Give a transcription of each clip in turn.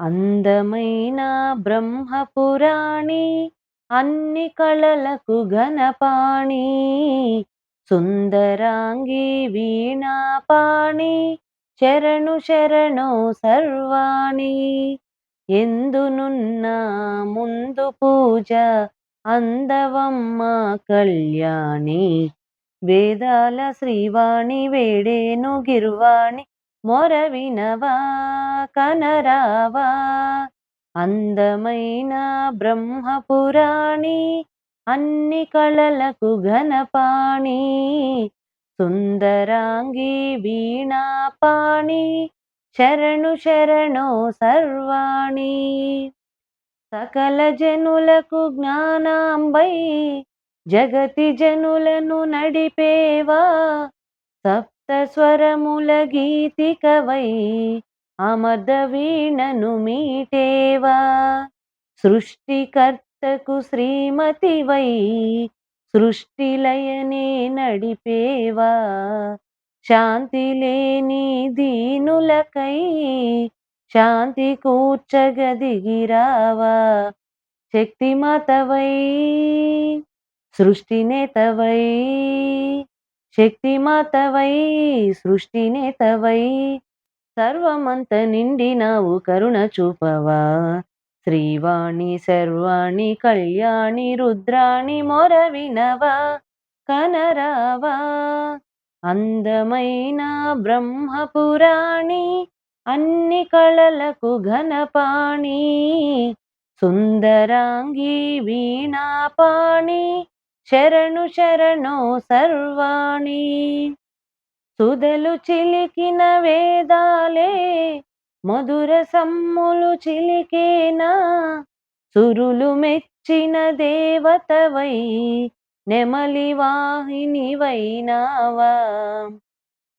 అందమైన బ్రహ్మపురాణి అన్ని కళలకు ఘనపాణి సుందరాంగి వీణాపాణి శరణు శరణు సర్వాణి ఎందునున్న ముందు పూజ అందవమ్మ కళ్యాణి వేదాల శ్రీవాణి వేడేను గిర్వాణి మొరవినవా కనరావా అందమైన బ్రహ్మపురాణి అన్ని కళలకు ఘనపాణి సుందరాంగి వీణాపాణి శరణు శరణు సర్వాణి సకల జనులకు జ్ఞానాంబై జగతి జనులను నడిపేవా సప్త స్వరముల గీతికవై అమర్ద వీణను మీటేవా సృష్టికర్తకు శ్రీమతివై సృష్టిలయనే నడిపేవా శాంతి లేని దీనులకై శాంతి కూర్చగదిగిరావా శక్తిమాతవై సృష్టినేతవై శక్తిమాతవై సృష్టినేతవై సర్వమంత నిండినావు కరుణ చూపవా శ్రీవాణి సర్వాణి కళ్యాణి రుద్రాణి మొరవినవా కనరావా అందమైన బ్రహ్మపురాణి అన్ని కళలకు ఘనపాణి సుందరాంగి వీణాపాణి శరణు శరణు సర్వాణి సుధలు చిలికిన వేదాలే మధుర సమ్ములు చిలికేనా సురులు మెచ్చిన దేవతవై నెమలి వాహినివైనావా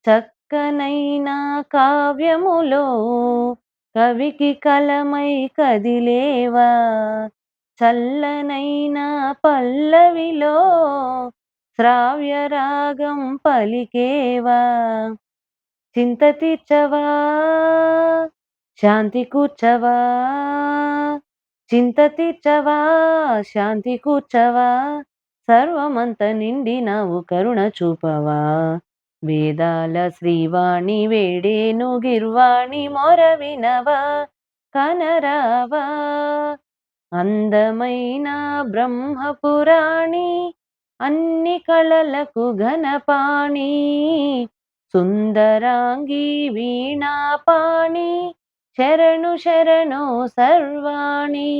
చక్కనైన కావ్యములో కవికి కలమై కదిలేవా చల్లనైన పల్లవిలో శ్రావ్య రాగం పలికేవా చింత తీర్చవా శాంతి కూర్చవా చింత తీర్చవా శాంతి కూర్చవా సర్వమంత నిండినావు కరుణ చూపవా వేదాల శ్రీవాణి వేడేను గిర్వాణి మొరవినవా కనరావా అందమైన బ్రహ్మపురాణి అన్ని కళలకు ఘనపాణి సుందరాంగి వీణాపాణి శరణు శరణు సర్వాణి